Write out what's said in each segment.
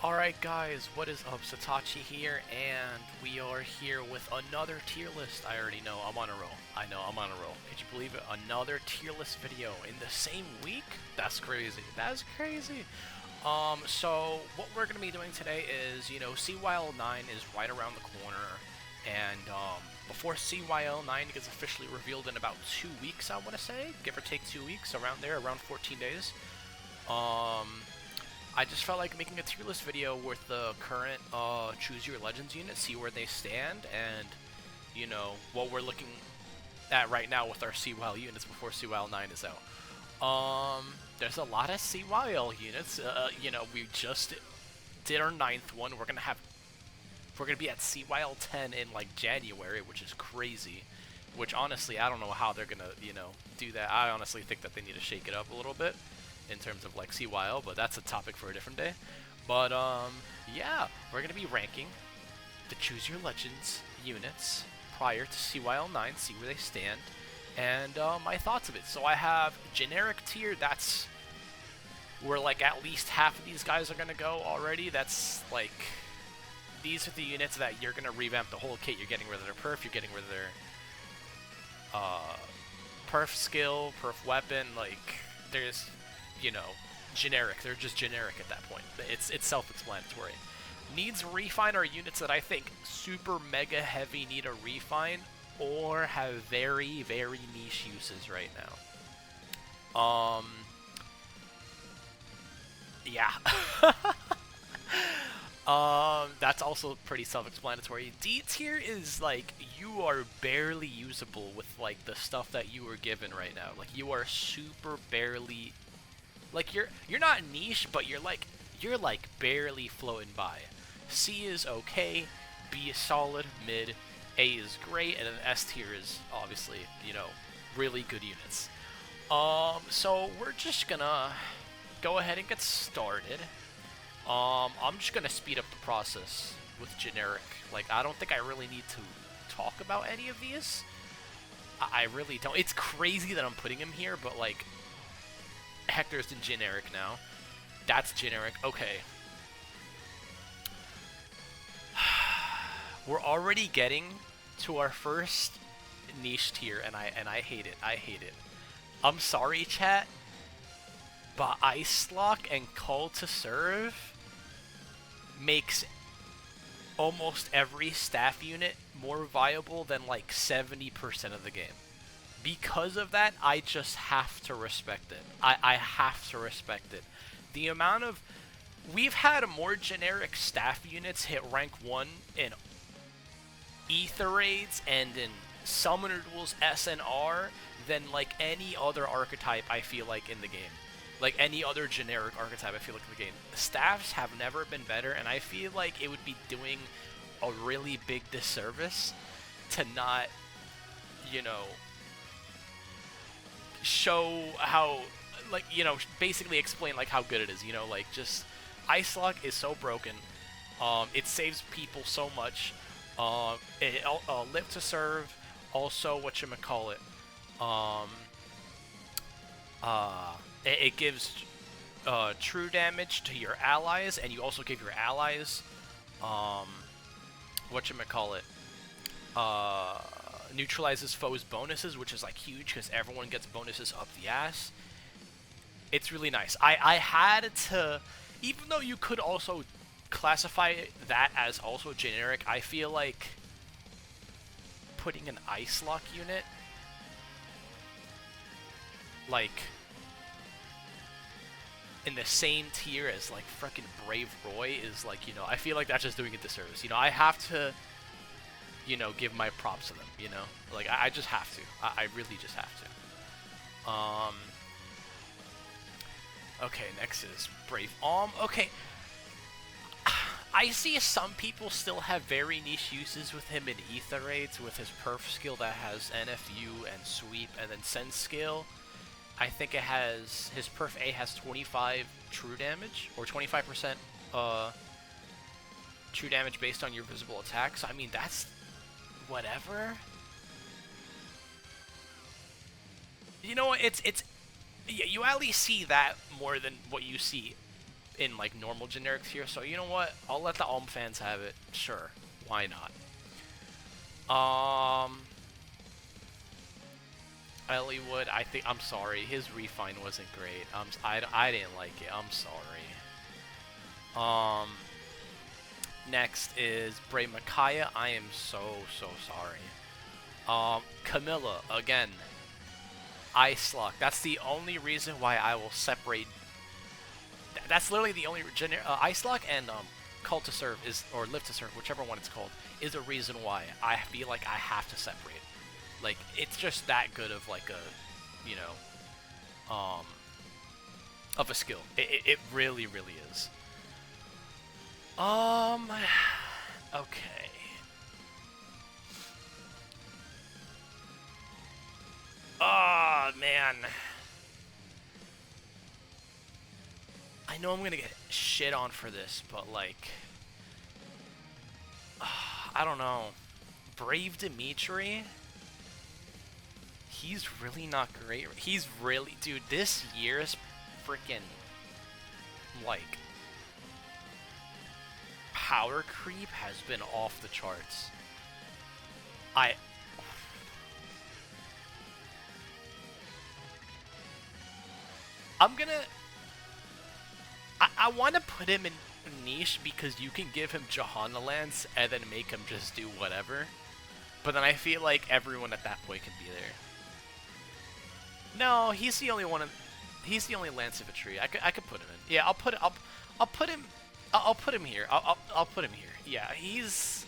Alright guys, what is up? Satoshi here, and we are here with another tier list. I already know, I'm on a roll. I know, I'm on a roll. Could you believe it? Another tier list video in the same week? That's crazy. That's crazy. So what we're going to be doing today is, CYL 9 is right around the corner, and before CYL 9 gets officially revealed in about 2 weeks, I want to say, give or take 2 weeks, around there, around 14 days. I just felt like making a tier list video with the current Choose Your Legends unit, see where they stand, and, what we're looking at right now with our CYL units before CYL 9 is out. There's a lot of CYL units. We just did our 9th one. We're gonna be at CYL 10 in like January, which is crazy. Which honestly, I don't know how they're gonna, do that. I honestly think that they need to shake it up a little bit in terms of like CYL, but that's a topic for a different day. But yeah, we're gonna be ranking the Choose Your Legends units prior to CYL 9, see where they stand, and my thoughts of it. So I have generic tier. That's where like at least half of these guys are gonna go already. That's like, these are the units that you're gonna revamp the whole kit. You're getting rid of their perf, you're getting rid of their perf skill, perf weapon. Like, there's, generic. They're just generic at that point. It's self-explanatory. Needs refine are units that I think super mega heavy need a refine or have very, very niche uses right now. Yeah. That's also pretty self-explanatory. D tier is like, you are barely usable with like the stuff that you were given right now. Like, you are super barely, like, you're not niche, but you're like barely floating by. C is okay, B is solid, mid, A is great, and then S tier is obviously, really good units. So we're just gonna go ahead and get started. I'm just gonna speed up the process with generic. Like, I don't think I really need to talk about any of these. I really don't. It's crazy that I'm putting him here, but like, Hector's in generic now. That's generic. Okay. We're already getting to our first niche tier, and I hate it. I hate it. I'm sorry, chat, but Ice Lock and Call to Serve makes almost every staff unit more viable than like 70% of the game. Because of that, I just have to respect it. I have to respect it. The amount of... We've had more generic staff units hit rank 1 in Ether Raids and in Summoner Duels SNR than like any other archetype, I feel like, in the game. Like any other generic archetype, I feel like, in the game. The staffs have never been better, and I feel like it would be doing a really big disservice to not, show how, like, basically explain like how good it is. Like, just Ice Lock is so broken. It saves people so much. Live to Serve, also whatchamacallit, it gives true damage to your allies, and you also give your allies neutralizes foes' bonuses, which is like huge because everyone gets bonuses up the ass. It's really nice. I had to, even though you could also classify that as also generic, I feel like putting an Ice Lock unit like in the same tier as like freaking Brave Roy is like, I feel like that's just doing a disservice. I have to, give my props to them, like I just have to. I really just have to. Okay, next is Brave okay. I see some people still have very niche uses with him in Ether Raids with his perf skill that has NFU and sweep and then sense skill. I think it has, his perf A has 25 true damage, or 25% true damage based on your visible attack. So I mean, that's whatever. It's yeah, you at least see that more than what you see in like normal generics here. So you know what? I'll let the fans have it. Sure, why not? Elliewood, I'm sorry, his refine wasn't great. I didn't like it. I'm sorry. Next is Bray Micaiah. I am so sorry. Camilla, again. Ice Lock. That's the only reason why I will separate. That's literally the only Ice Lock and Cult to Serve is, or Live to Serve, whichever one it's called, is a reason why I feel like I have to separate. Like, it's just that good of like a, you know, of a skill. It really is. Okay. Oh, man. I know I'm gonna get shit on for this, but like, I don't know. Brave Dimitri? He's really not great. He's really, dude, this year's freaking, like, power creep has been off the charts. I'm gonna, I want to put him in niche because you can give him ℉𝔬𝔩𝔬𝔴 and then make him just do whatever. But then I feel like everyone at that point can be there. No, he's the only one. He's the only Lance Infantry. I could put him in. Yeah, I'll put him. I'll put him here. I'll put him here. Yeah, he's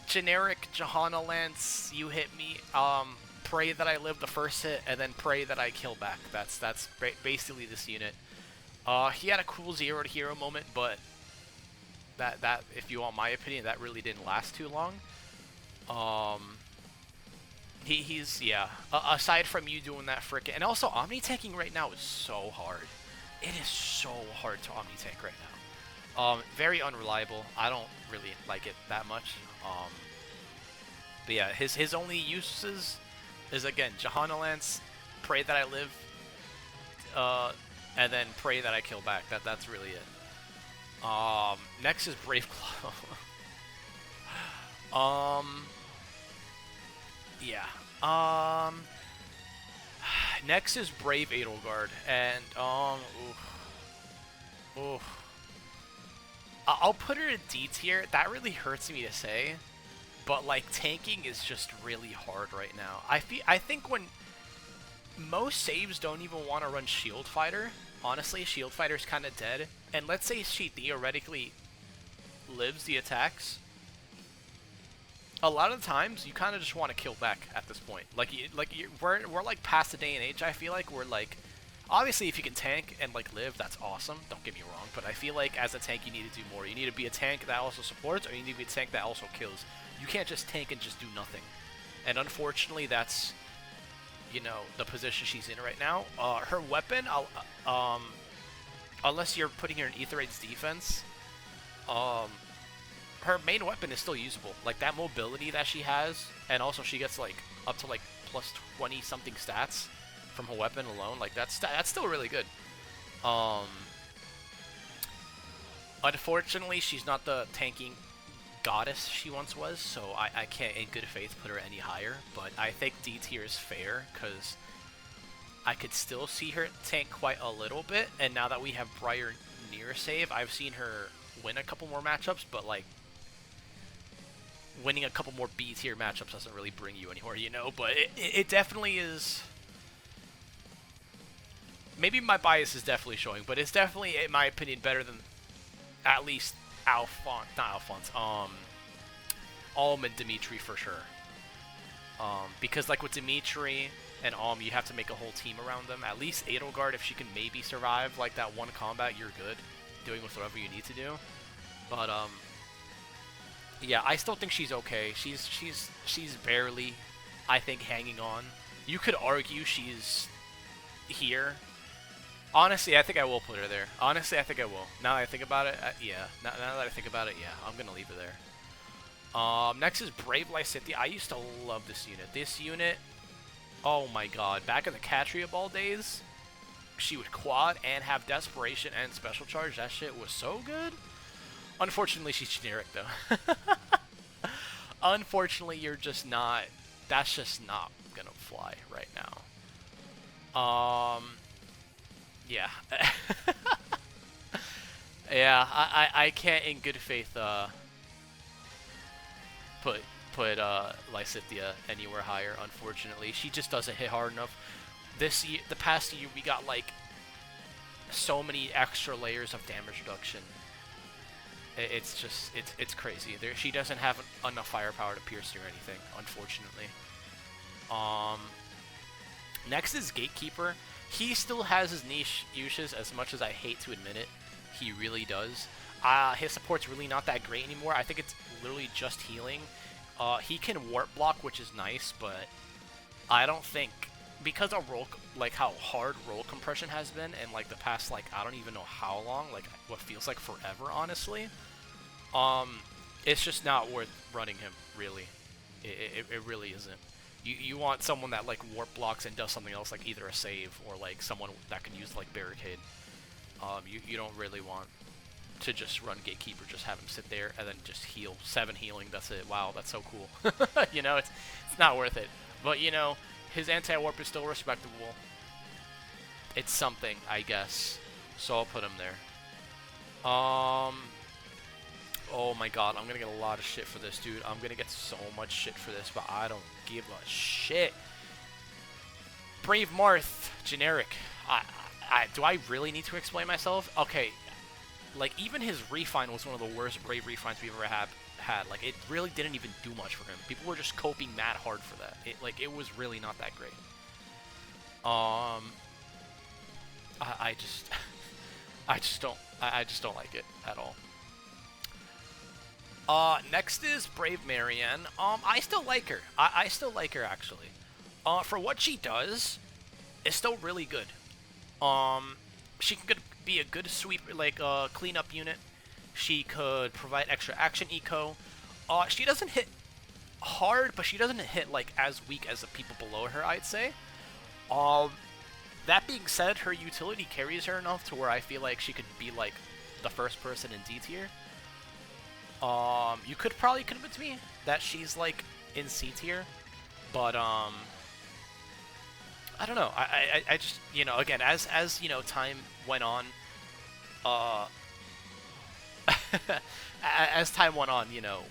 generic ℉𝔬𝔩𝔬𝔴. You hit me. Pray that I live the first hit, and then pray that I kill back. That's basically this unit. He had a cool 0 to hero moment, but that if you want my opinion, that really didn't last too long. He's yeah. Aside from you doing that frickin', and also omni tanking right now is so hard. It is so hard to omni tank right now. Very unreliable. I don't really like it that much. But yeah, his only uses is again ℉𝔬𝔩𝔬𝔴, pray that I live, and then pray that I kill back. That's really it. Next is Brave Claw. Yeah. Next is Brave Edelgard, and I'll put her in D tier. That really hurts me to say, but like tanking is just really hard right now. I think when most saves don't even want to run Shield Fighter. Honestly, Shield Fighter's kind of dead, and let's say she theoretically lives the attacks. A lot of the times, you kind of just want to kill back at this point. We're like past the day and age. I feel like we're like, obviously, if you can tank and like live, that's awesome. Don't get me wrong, but I feel like as a tank, you need to do more. You need to be a tank that also supports, or you need to be a tank that also kills. You can't just tank and just do nothing. And unfortunately, that's, you know, the position she's in right now. Her weapon, unless you're putting her in Aetherite's defense, her main weapon is still usable. Like, that mobility that she has, and also she gets, like, up to, like, plus 20-something stats from her weapon alone. Like, that's still really good. Unfortunately, she's not the tanking goddess she once was, so I can't, in good faith, put her any higher. But I think D tier is fair, because I could still see her tank quite a little bit, and now that we have Briar near save, I've seen her win a couple more matchups, but, like, winning a couple more B tier matchups doesn't really bring you anywhere, you know, but it definitely is. Maybe my bias is definitely showing, but it's definitely, in my opinion, better than at least Alm and Dimitri for sure. Because like with Dimitri and Alm, you have to make a whole team around them. At least Edelgard, if she can maybe survive like that one combat, you're good, doing with whatever you need to do. But yeah, I still think she's okay. She's barely, I think, hanging on. You could argue she's here. Honestly, I think I will put her there. Honestly, I think I will. Now that I think about it, yeah. Now that I think about it, yeah, I'm gonna leave her there. Next is Brave Lysithea. I used to love this unit. This unit, oh my god, back in the Catria Ball days, she would quad and have desperation and special charge. That shit was so good. Unfortunately, she's generic though. Unfortunately, you're just not. That's just not gonna fly right now. Yeah. Yeah, I can't in good faith put 𝔉𝔬𝔩𝔗𝔐𝔗 anywhere higher. Unfortunately, she just doesn't hit hard enough. This year, the past year, we got like so many extra layers of damage reduction. It's just it's crazy. She doesn't have enough firepower to pierce or anything, unfortunately. Next is Gatekeeper. He still has his niche uses, as much as I hate to admit it. He really does. His support's really not that great anymore. I think it's literally just healing. He can warp block, which is nice, but I don't think, because of roll, like how hard roll compression has been in like the past, like I don't even know how long, like what feels like forever, honestly. It's just not worth running him, really. It really isn't. You want someone that like warp blocks and does something else, like either a save or like someone that can use like barricade. You don't really want to just run Gatekeeper, just have him sit there and then just heal. 7 healing, that's it. Wow, that's so cool. You know, it's not worth it. But you know, his anti-warp is still respectable. It's something, I guess. So I'll put him there. Oh my god, I'm gonna get a lot of shit for this, dude. I'm gonna get so much shit for this, but I don't give a shit. Brave Marth, generic. Do I really need to explain myself? Okay, like even his refine was one of the worst Brave refines we've ever had. Like it really didn't even do much for him. People were just coping mad hard for that. It was really not that great. I just don't like it at all. Next is Brave Marianne. I still like her. I still like her, actually. For what she does, it's still really good. She can be a good sweep, like, cleanup unit. She could provide extra action eco. She doesn't hit hard, but she doesn't hit, like, as weak as the people below her, I'd say. That being said, her utility carries her enough to where I feel like she could be, like, the first person in D tier. You could probably convince me that she's, like, in C tier, but, I don't know. I just, you know, again, as you know, time went on, as time went on, you know,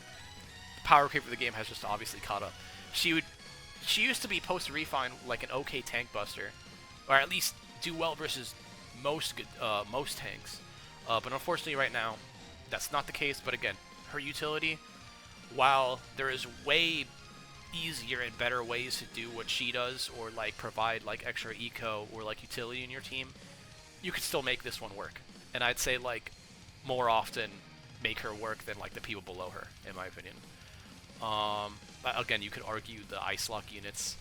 power creep of the game has just obviously caught up. She used to be post-refine like an okay tank buster, or at least do well versus most tanks. But unfortunately right now, that's not the case. But again, her utility, while there is way easier and better ways to do what she does, or like provide like extra eco or like utility in your team, you could still make this one work. And I'd say like more often make her work than like the people below her, in my opinion. Again, you could argue the Ice Lock units.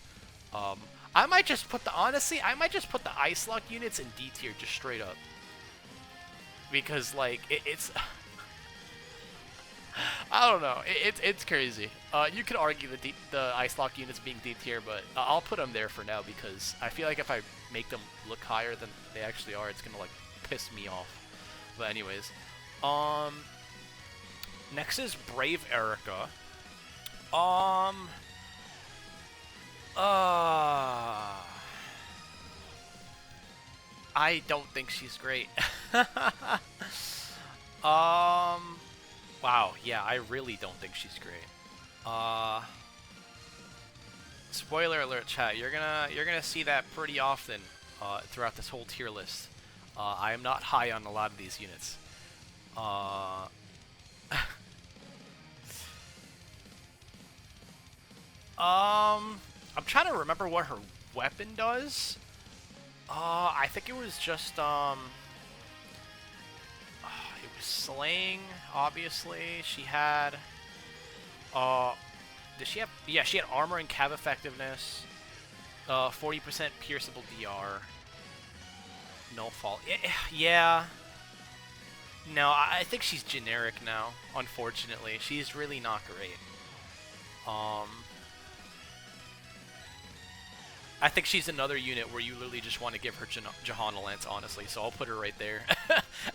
I might just put the Ice Lock units in D tier just straight up, because like it's I don't know, it's crazy. You could argue the Ice Lock units being D tier, but I'll put them there for now because I feel like if I make them look higher than they actually are, it's gonna like piss me off. But anyways, next is Brave Eirika. I don't think she's great. Wow, yeah, I really don't think she's great. Spoiler alert, chat. You're gonna see that pretty often throughout this whole tier list. I am not high on a lot of these units. I'm trying to remember what her weapon does. I think it was just, it was slaying, obviously. She had, did she have, yeah, she had armor and cav effectiveness, 40% pierceable DR, no fall. Yeah. No, I think she's generic now, unfortunately. She's really not great. I think she's another unit where you literally just want to give her 𝔉𝔬𝔩𝔢𝔬𝔡, honestly, so I'll put her right there.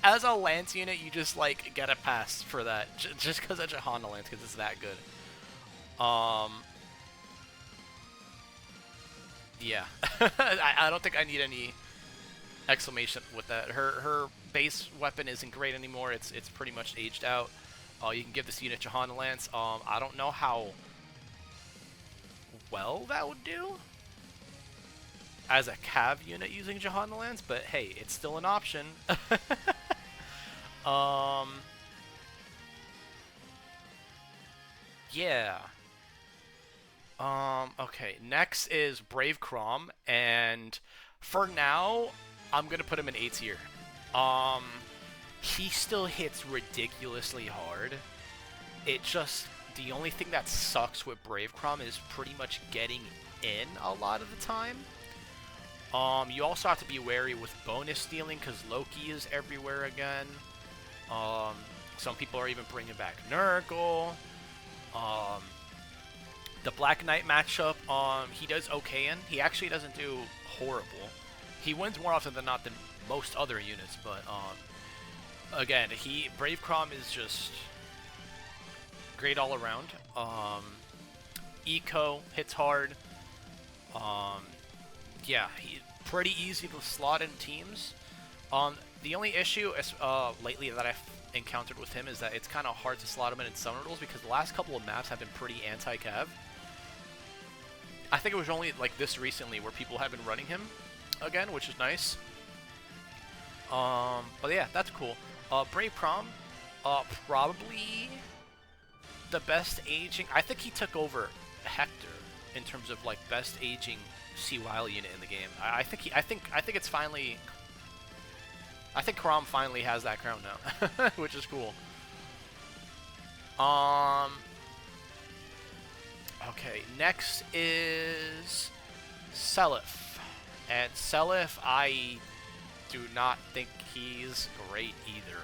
As a Lance unit, you just, like, get a pass for that, just because of 𝔉𝔬𝔢𝔬𝔡, because it's that good. Yeah. I don't think I need any exclamation with that. Her base weapon isn't great anymore. It's pretty much aged out. You can give this unit 𝔉𝔬𝔢𝔬𝔡. I don't know how well that would do as a cav unit using 𝔉𝔬𝔢𝔬𝔡, but hey, it's still an option. Yeah. Okay, next is Brave Chrom, and for now, I'm gonna put him in A tier. He still hits ridiculously hard. It just, the only thing that sucks with Brave Chrom is pretty much getting in a lot of the time. You also have to be wary with bonus stealing, because Loki is everywhere again. Some people are even bringing back Nurgle. The Black Knight matchup, he does okay in. He actually doesn't do horrible. He wins more often than not than most other units, but, again, Brave Chrom is just great all around. Eco hits hard. Yeah, he's pretty easy to slot in teams. The only issue lately that I've encountered with him is that it's kind of hard to slot him in summer rules because the last couple of maps have been pretty anti-cav. I think it was only like this recently where people have been running him again, which is nice. But yeah, that's cool. Brave Chrom, probably the best aging. I think he took over Hector in terms of like best aging 𝔐𝔗 unit in the game. I think it's finally. I think Chrom finally has that crown now, which is cool. Okay, next is ℒ𝐿𝐹. And ℒ𝐿𝐹, I do not think he's great either.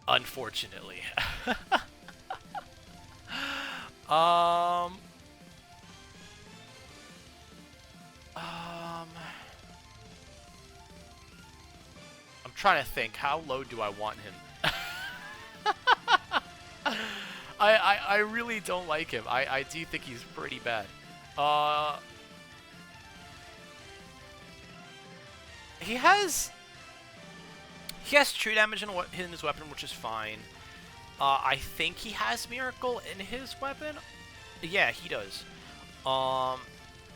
Unfortunately. I'm trying to think, how low do I want him? I really don't like him. I do think he's pretty bad. He has true damage in his weapon, which is fine. I think he has Miracle in his weapon. Yeah, he does.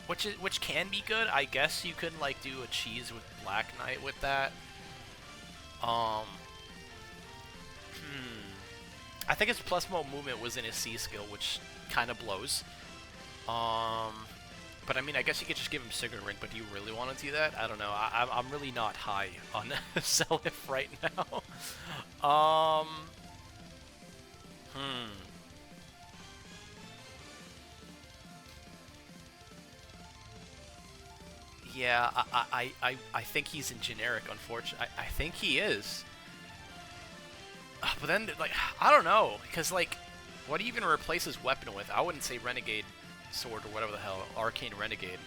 Which can be good. I guess you could like do a cheese with Black Knight with that. I think his plus mode movement was in his C skill, which kind of blows. But I mean, I guess you could just give him Sigurd Ring, but do you really want to do that? I don't know. I'm really not high on ℒ𝐿𝐹 right now. Yeah, I think he's in generic, unfortunately. I think he is. But then, like, I don't know, because, like, what do you even replace his weapon with? I wouldn't say Renegade Sword or whatever the hell, Arcane Renegade.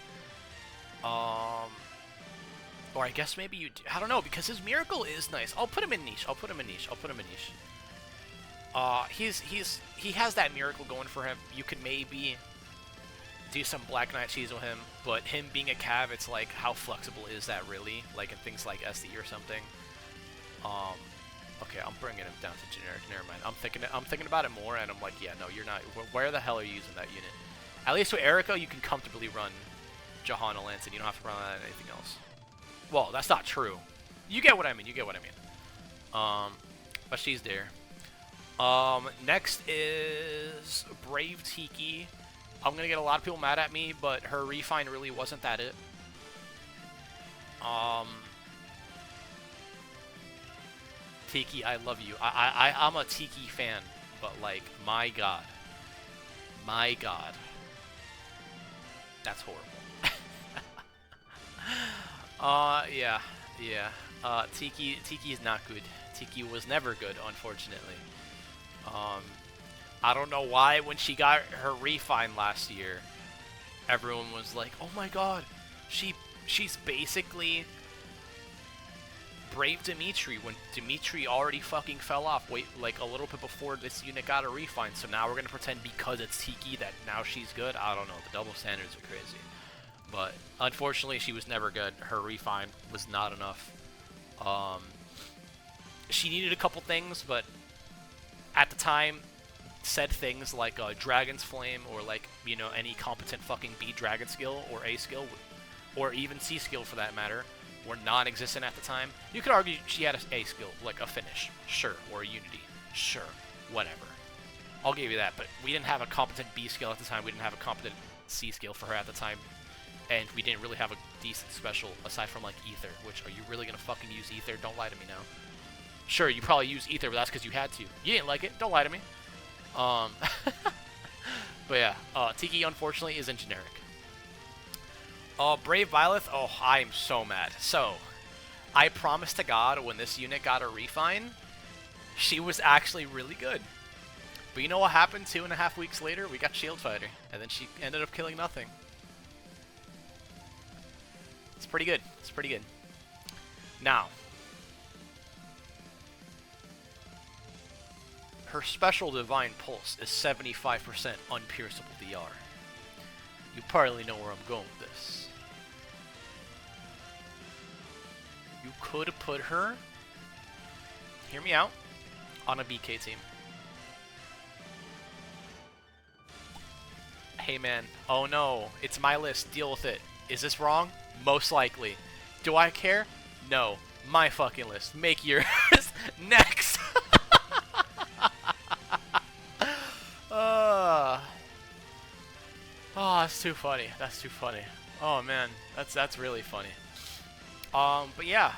Or I guess maybe you do. I don't know, because his Miracle is nice. I'll put him in niche. He has that Miracle going for him. You could maybe do some Black Knight cheese with him, but him being a cav, it's like, how flexible is that really? Like in things like SD or something. Okay, I'm bringing him down to generic. Never mind. I'm thinking about it more, and I'm like, yeah, no, you're not. Where the hell are you using that unit? At least with Eirika, you can comfortably run 𝔉𝔬𝔢𝔬𝔡, and you don't have to run that anything else. Well, that's not true. You get what I mean. But she's there. Next is Brave Tiki. I'm gonna get a lot of people mad at me, but her refine really wasn't that it. Tiki, I love you. I'm a Tiki fan, but like, my god. That's horrible. Yeah. Tiki is not good. Tiki was never good, unfortunately. I don't know why when she got her refine last year, everyone was like, "Oh my god, she's basically Brave Dimitri when Dimitri already fucking fell off like a little bit before this unit got a refine, so now we're gonna pretend because it's Tiki that now she's good." I don't know, the double standards are crazy. But unfortunately she was never good. Her refine was not enough. She needed a couple things, but at the time said things like Dragon's Flame or like, you know, any competent fucking B dragon skill or A skill or even C skill for that matter were non-existent at the time. You could argue she had an A skill, like a finish, sure, or a unity, sure, whatever. I'll give you that, but we didn't have a competent B skill at the time, we didn't have a competent C skill for her at the time, and we didn't really have a decent special aside from like Ether, which, are you really gonna fucking use Ether? Don't lie to me now. Sure, you probably use Ether, but that's because you had to. You didn't like it, don't lie to me. But yeah, Tiki unfortunately isn't generic. Brave Byleth, oh, I'm so mad. So, I promised to God when this unit got a refine, she was actually really good. But you know what happened 2.5 weeks later? We got Shield Fighter, and then she ended up killing nothing. It's pretty good. It's pretty good. Now, her special Divine Pulse is 75% unpierceable DR. You probably know where I'm going with this. You could put her, hear me out, on a BK team. Hey man, oh no, it's my list, deal with it. Is this wrong? Most likely. Do I care? No. My fucking list. Make yours next. Oh, that's too funny. That's too funny. Oh man, that's really funny. But yeah.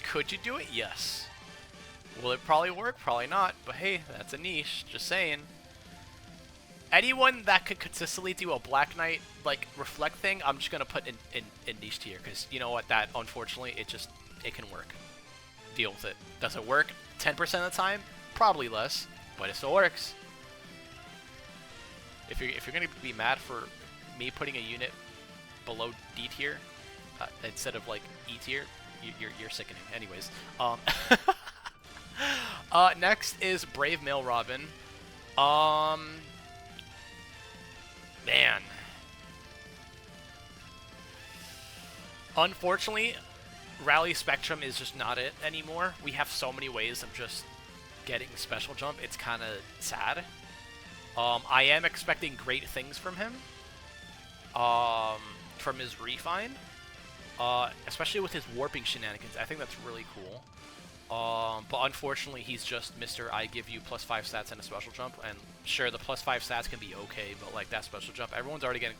Could you do it? Yes. Will it probably work? Probably not. But hey, that's a niche. Just saying. Anyone that could consistently do a Black Knight like reflect thing, I'm just gonna put in niche tier, because you know what? That unfortunately it can work. Deal with it. Does it work 10% of the time? Probably less, but it still works. If you're gonna be mad for me putting a unit below D tier instead of like E tier, you're sickening. Anyways, next is Brave Male Robin. Man, unfortunately, Rally Spectrum is just not it anymore. We have so many ways of just getting special jump. It's kind of sad. I am expecting great things from him. From his refine. Especially with his warping shenanigans. I think that's really cool. But unfortunately, he's just Mr. I give you +5 stats and a special jump. And sure, the +5 stats can be okay, but like that special jump, everyone's already getting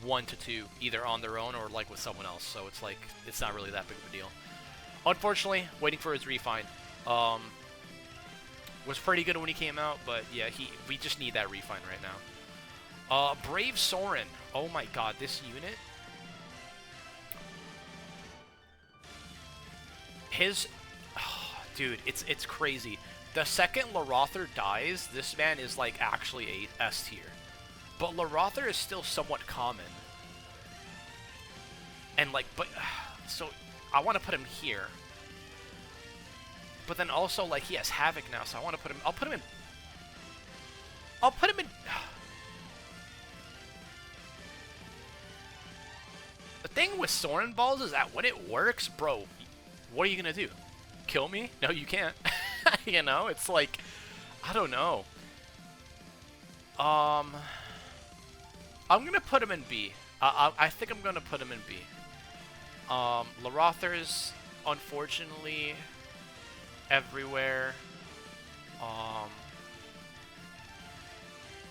1 to 2, either on their own or like with someone else. So it's like, it's not really that big of a deal. Unfortunately, waiting for his refine. Was pretty good when he came out, but yeah, we just need that refine right now. Brave Soren. Oh my god, this unit. Dude, it's crazy. The second Larother dies, this man is like actually a S tier. But Larother is still somewhat common. And like, so I want to put him here. But then also, like, he has Havoc now, so I want to put him... I'll put him in... The thing with Soren Balls is that when it works, bro, what are you going to do? Kill me? No, you can't. You know, it's like... I don't know. I'm going to put him in B. I think I'm going to put him in B. Larother's, unfortunately... everywhere.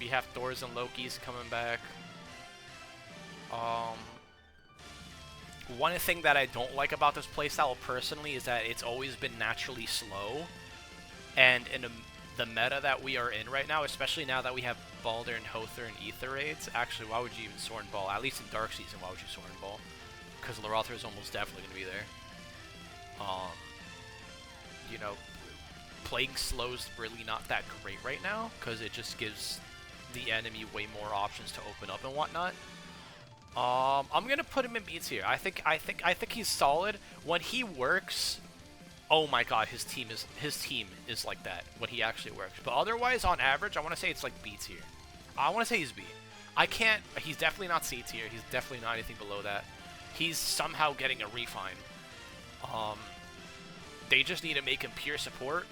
We have Thors and Lokis coming back. One thing that I don't like about this playstyle personally is that it's always been naturally slow. And in the meta that we are in right now, especially now that we have Balder and Hother and Ether raids, actually, why would you even Soren Ball? At least in Dark Season, why would you Soren Ball? Because Larother is almost definitely going to be there. You know, playing slow's really not that great right now, because it just gives the enemy way more options to open up and whatnot. I'm gonna put him in B tier. I think he's solid when he works. Oh my god, his team is like that when he actually works. But otherwise, on average, I want to say it's like B tier. I want to say he's B. I can't. He's definitely not C tier. He's definitely not anything below that. He's somehow getting a refine. They just need to make him pure support.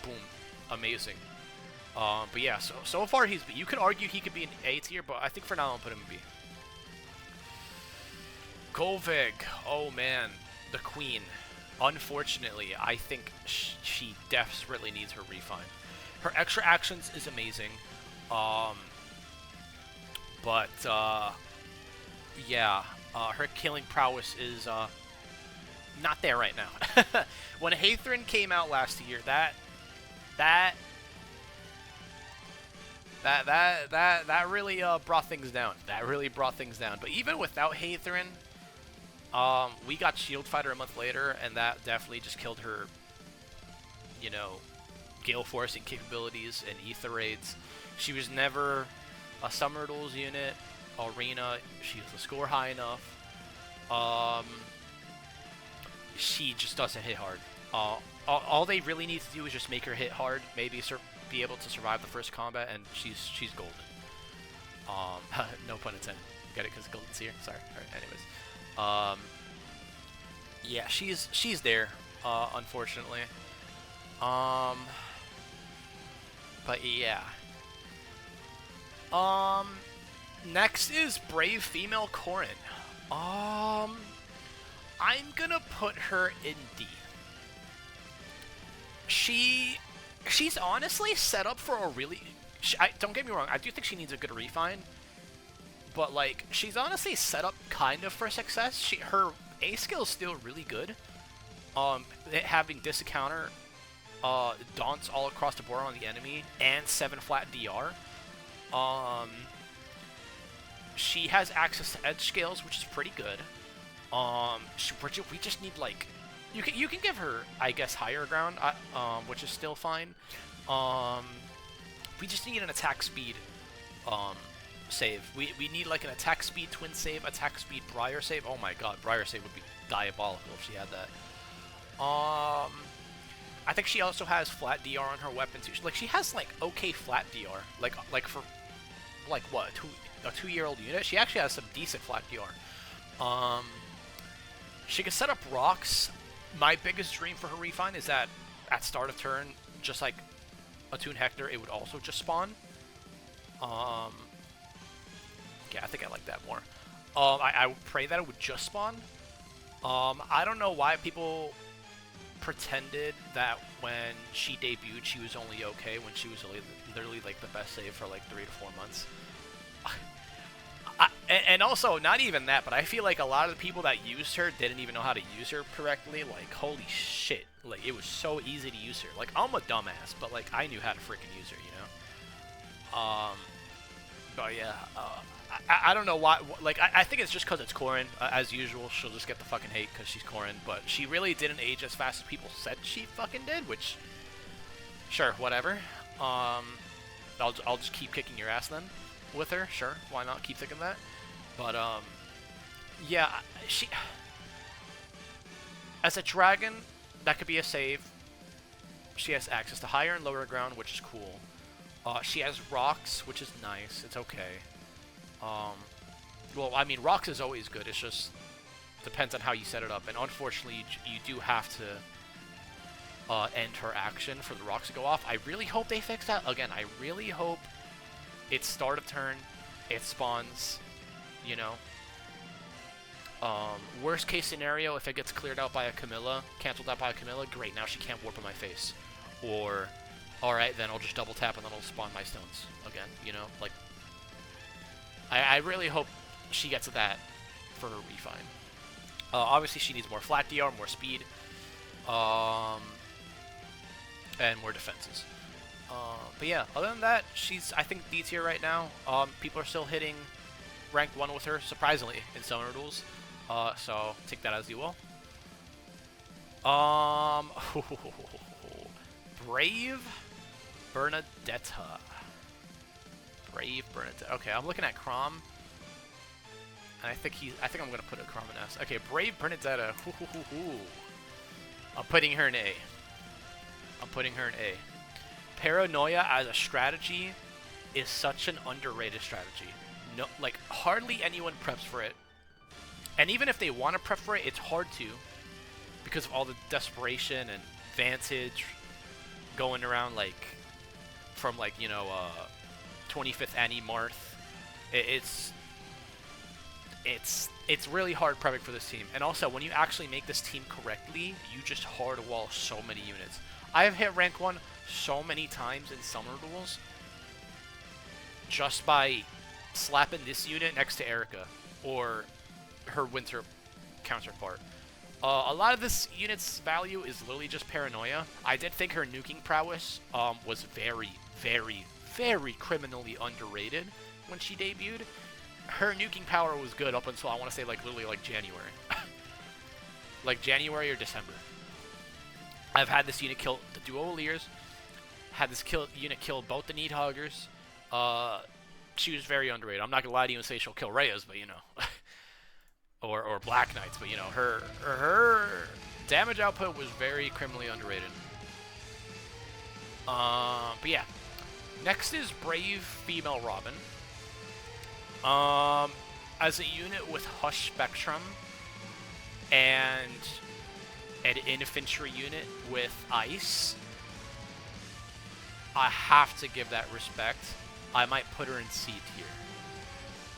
Boom, amazing. But yeah, so far he's B. You could argue he could be an A tier, but I think for now I'll put him in B. Golvig, oh man, the queen. Unfortunately, I think she desperately needs her refine. Her extra actions is amazing, but yeah, her killing prowess is not there right now. When ℏ𝔯𝔢𝔢 came out last year, that really brought things down. That really brought things down. But even without ℏ𝔯𝔢𝔢𝔢, we got Shield Fighter a month later, and that definitely just killed her, you know, Gale Forcing capabilities and Ether Raids. She was never a Summer Duels unit. Arena, she was the score high enough. She just doesn't hit hard. All they really need to do is just make her hit hard, maybe be able to survive the first combat, and she's golden. No pun intended. Get it? Because golden's here. Sorry. All right. Anyways. Yeah, she's there, unfortunately. But yeah. Next is brave female Corin. I'm gonna put her in D. She's honestly set up for a really... don't get me wrong, I do think she needs a good refine. But, like, she's honestly set up kind of for success. Her A skill is still really good. Having Disencounter, Daunts all across the board on the enemy, and 7 flat DR. She has access to edge scales, which is pretty good. We just need, like... You can give her, I guess, higher ground, which is still fine. We just need an attack speed save. We need like an attack speed twin save, attack speed Briar save. Oh my god, Briar save would be diabolical if she had that. I think she also has flat DR on her weapon too. Like, she has like okay flat DR. Like for like what, a 2-year-old unit, she actually has some decent flat DR. She can set up rocks. My biggest dream for her refine is that at start of turn, just like Attune Hector, it would also just spawn. Yeah, I think I like that more. I would pray that it would just spawn. I don't know why people pretended that when she debuted, she was only okay when she was literally like the best save for like 3 to 4 months. And also, not even that, but I feel like a lot of the people that used her didn't even know how to use her correctly. Like, holy shit. Like, it was so easy to use her. Like, I'm a dumbass, but, like, I knew how to freaking use her, you know? But, yeah, I don't know why. Like, I think it's just because it's Corin. As usual, she'll just get the fucking hate because she's Corin. But she really didn't age as fast as people said she fucking did, which, sure, whatever. I'll just keep kicking your ass then with her. Sure, why not? Keep thinking that. But, yeah, she... As a dragon, that could be a save. She has access to higher and lower ground, which is cool. She has rocks, which is nice. It's okay. Well, I mean, rocks is always good. It's just depends on how you set it up. And unfortunately, you do have to end her action for the rocks to go off. I really hope they fix that. Again, I really hope it's start of turn, it spawns, you know. Worst case scenario, if it gets cleared out by a Camilla, canceled out by a Camilla, great, now she can't warp in my face. Or, alright, then I'll just double tap and then I'll spawn my stones again, you know? Like, I really hope she gets that for her refine. Obviously, she needs more flat DR, more speed, and more defenses. But yeah, other than that, she's, I think, D tier right now. People are still hitting rank 1 with her, surprisingly, in Summoner Duels. So take that as you will. Brave Bernadetta. Brave Bernadette. Okay, I'm looking at Crom. And I think I'm gonna put a Crom in S. Okay, Brave Bernadetta. I'm putting her in A. I'm putting her in A. Paranoia as a strategy is such an underrated strategy. No, like, hardly anyone preps for it. And even if they want to prep for it, it's hard to. Because of all the desperation and Vantage going around, like, from, like, you know, 25th Annie Marth. It's really hard prepping for this team. And also, when you actually make this team correctly, you just hard wall so many units. I have hit rank 1 so many times in summer duels just by slapping this unit next to Eirika or her winter counterpart. A lot of this unit's value is literally just paranoia. I did think her nuking prowess was very, very, very criminally underrated when she debuted. Her nuking power was good up until, I want to say, like, literally, like, January. Like, January or December. I've had this unit kill the duo Leers, had this unit kill both the Need Hoggers. She was very underrated. I'm not going to lie to you and say she'll kill Reyes, but, you know. or Black Knights, but, you know, her damage output was very criminally underrated. But, yeah. Next is Brave Female Robin. As a unit with Hush Spectrum and an infantry unit with Ice, I have to give that respect. I might put her in C tier.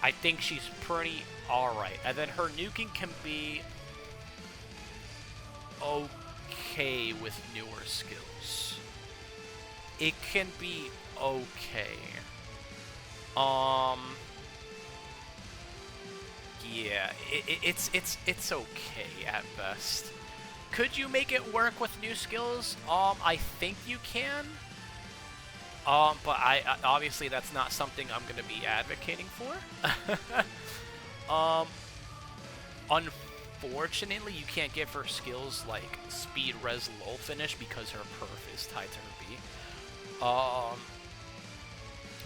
I think she's pretty alright. And then her nuking can be okay with newer skills. It can be okay. Yeah, it's okay at best. Could you make it work with new skills? I think you can. But obviously that's not something I'm gonna be advocating for. Unfortunately, you can't give her skills like speed, res, lull finish because her perf is tied to her B.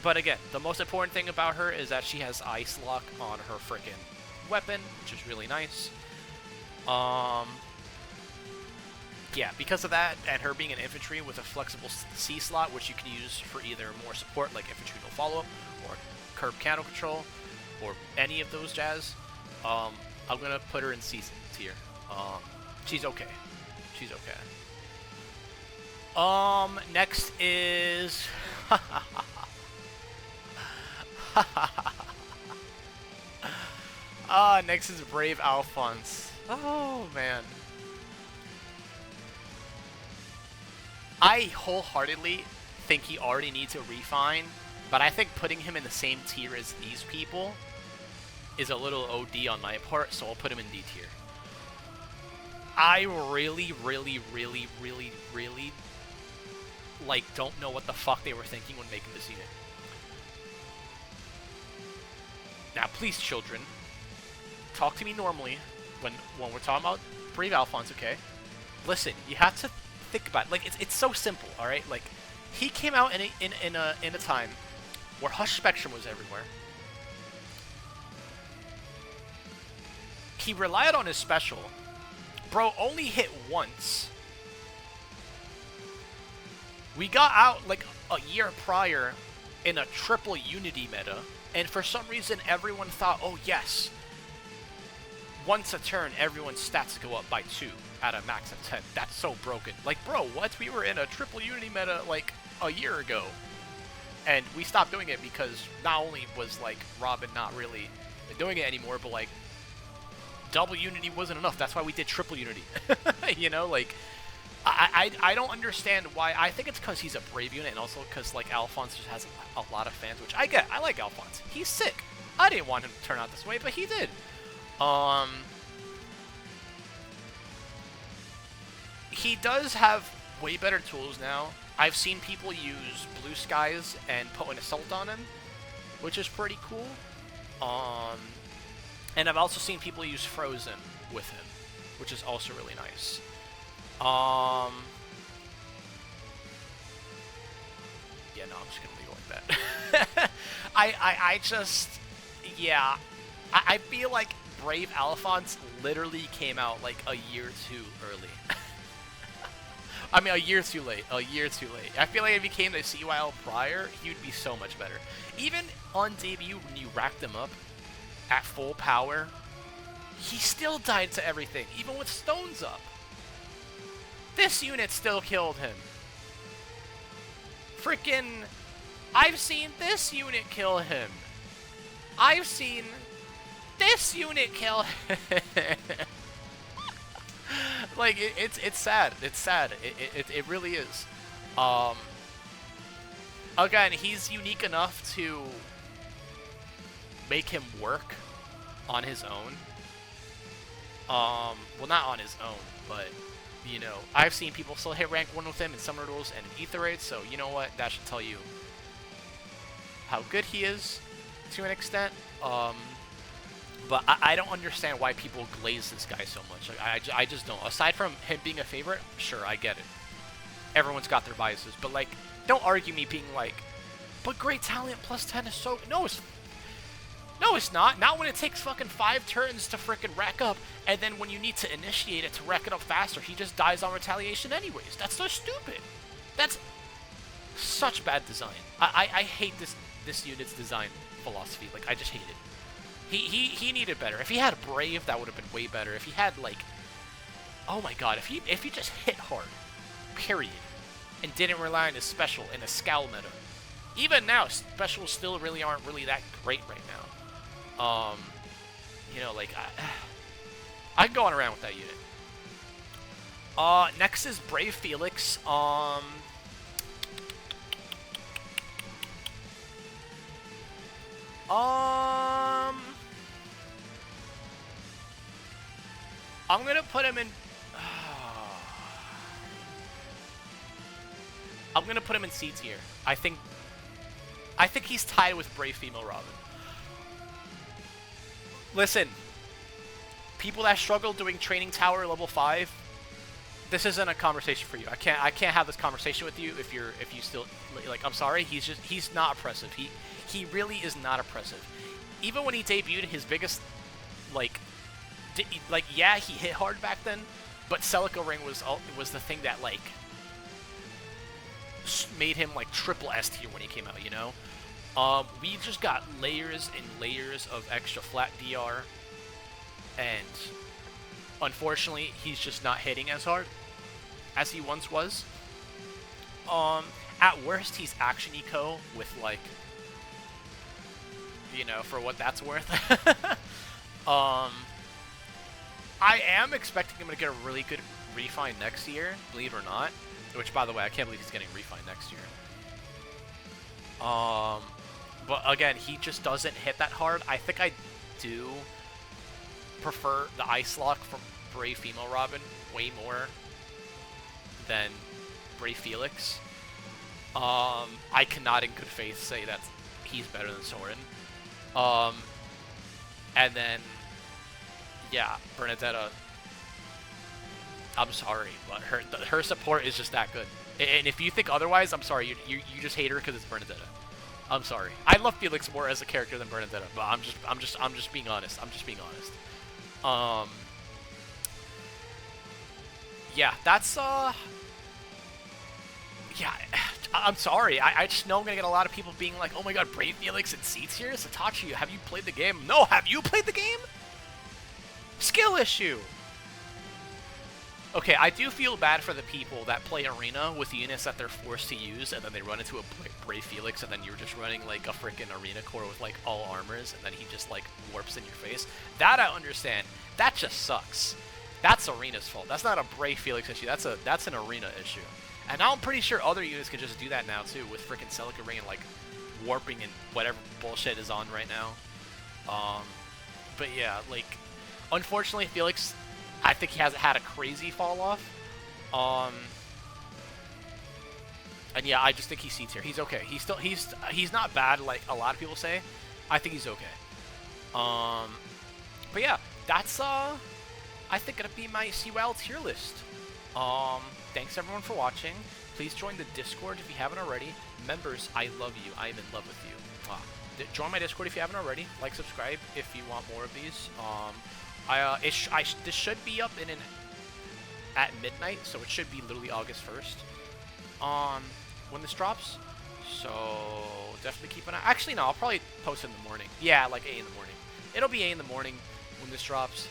But again, the most important thing about her is that she has Ice Lock on her frickin' weapon, which is really nice. Yeah, because of that, and her being an infantry with a flexible C slot, which you can use for either more support, like infantry no follow-up, or curb counter control, or any of those jazz, I'm gonna put her in C tier. She's okay. She's okay. Next is... next is Brave Alphonse. Oh, man. I wholeheartedly think he already needs a refine, but I think putting him in the same tier as these people is a little OD on my part, so I'll put him in D tier. I really, like, don't know what the fuck they were thinking when making this unit. Now, please, children, talk to me normally when we're talking about Brave Alphonse, okay? Listen, you have to think about it. Like, it's so simple, all right? Like, he came out in a time where Hush Spectrum was everywhere. He relied on his special. Bro only hit once. We got out like a year prior in a triple Unity meta, and for some reason everyone thought, oh yes, once a turn everyone's stats go up by 2 at a max of 10. That's so broken. Like, bro, what? We were in a triple Unity meta like a year ago, and we stopped doing it because not only was like Robin not really doing it anymore, but like double Unity wasn't enough. That's why we did triple Unity. You know, like, I don't understand why. I think it's because he's a Brave unit, and also because like Alphonse just has a lot of fans, which I get. I like Alphonse. He's sick. I didn't want him to turn out this way, but he did. He does have way better tools now. I've seen people use Blue Skies and put an Assault on him, which is pretty cool. And I've also seen people use Frozen with him, which is also really nice. Yeah, Yeah, no, I'm just gonna leave it like that. I just, yeah, I feel like Brave Alphonse literally came out like a year too early. I mean, a year too late. A year too late. I feel like if he came to CYL prior, he would be so much better. Even on debut, when you racked him up at full power, he still died to everything, even with stones up. This unit still killed him. Freaking, I've seen this unit kill him. I've seen this unit kill him. Like, it's sad. It's sad. It really is. Again, he's unique enough to make him work on his own. Well, not on his own, but, you know, I've seen people still hit rank 1 with him in Summer Duels and in Ether Raids, so you know what? That should tell you how good he is to an extent. But I don't understand why people glaze this guy so much. Like, I just don't. Aside from him being a favorite, sure, I get it. Everyone's got their biases. But, like, don't argue me being like, but great talent plus 10 is so... No, it's not. Not when it takes fucking 5 turns to frickin' rack up, and then when you need to initiate it to rack it up faster, he just dies on retaliation anyways. That's so stupid. That's such bad design. I hate this unit's design philosophy. Like, I just hate it. He needed better. If he had Brave, that would have been way better. If he had, like, oh my god, if he just hit hard, period, and didn't rely on his special in a Scowl meta. Even now, specials still really aren't really that great right now. You know, like, I can go on around with that unit. Next is Brave Felix. I'm gonna put him in... I'm gonna put him in C tier. I think he's tied with Brave Female Robin. Listen, people that struggle doing Training Tower level 5, this isn't a conversation for you. I can't have this conversation with you if you still, like, I'm sorry, he's not oppressive. He really is not oppressive. Even when he debuted, his biggest, like, yeah, he hit hard back then, but Celica Ring was the thing that, like, made him, like, triple S tier when he came out, you know? We just got layers and layers of extra flat DR, and unfortunately, he's just not hitting as hard as he once was. At worst, he's Action Eco with, like, you know, for what that's worth. I am expecting him to get a really good refine next year, believe it or not. Which, by the way, I can't believe he's getting refine next year. But again, he just doesn't hit that hard. I think I do prefer the Ice Lock from Brave Female Robin way more than Brave Felix. I cannot in good faith say that he's better than Soren. And then, yeah, Bernadetta, I'm sorry, but her support is just that good. And if you think otherwise, I'm sorry, you just hate her because it's Bernadetta. I'm sorry. I love Felix more as a character than Bernadetta, but I'm just being honest. I'm just being honest. Yeah, that's yeah, I'm sorry. I just know I'm gonna get a lot of people being like, "Oh my God, Brave Felix and C tier, Satachi, have you played the game?" No, have you played the game? Skill issue. Okay, I do feel bad for the people that play Arena with units that they're forced to use, and then they run into a Brave Felix, and then you're just running, like, a freaking Arena core with, like, all armors, and then he just, like, warps in your face. That I understand. That just sucks. That's Arena's fault. That's not a Brave Felix issue. That's an Arena issue. And now I'm pretty sure other units can just do that now, too, with freaking Celica Ring and, like, warping and whatever bullshit is on right now. But yeah, like, unfortunately, Felix, I think he hasn't had a crazy fall off. And yeah, I just think he's C tier. He's okay. He's not bad like a lot of people say. I think he's okay. But yeah, that's I think gonna be my CYL tier list. Thanks everyone for watching. Please join the Discord if you haven't already. Members, I love you. I am in love with you. Join my Discord if you haven't already. Like, subscribe if you want more of these. This should be up at midnight, so it should be literally August 1st. When this drops. So definitely keep an eye. Actually, no, I'll probably post it in the morning. Yeah, like 8 in the morning. It'll be 8 in the morning when this drops.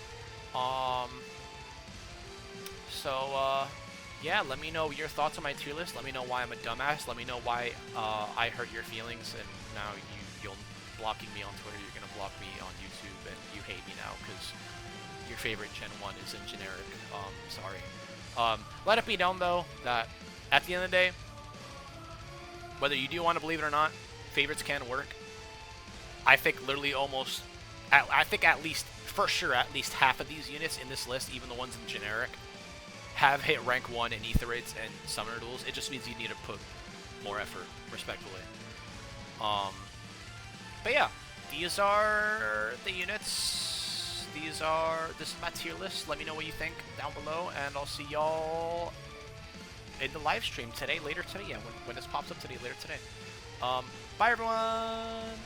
Yeah, let me know your thoughts on my tier list. Let me know why I'm a dumbass. Let me know why I hurt your feelings, and now you're blocking me on Twitter. You're gonna block me on YouTube, and you hate me now because your favorite Gen 1 is in generic. Sorry. Let it be known though that at the end of the day, whether you do want to believe it or not, favorites can work. I think literally I think at least, for sure, at least half of these units in this list, even the ones in generic, have hit rank 1 in Aetherites and Summoner Duels. It just means you need to put more effort, respectfully. But yeah, these are the units. This is my tier list. Let me know what you think down below, and I'll see y'all in the live stream later today. Yeah, when this pops up later today. Bye everyone!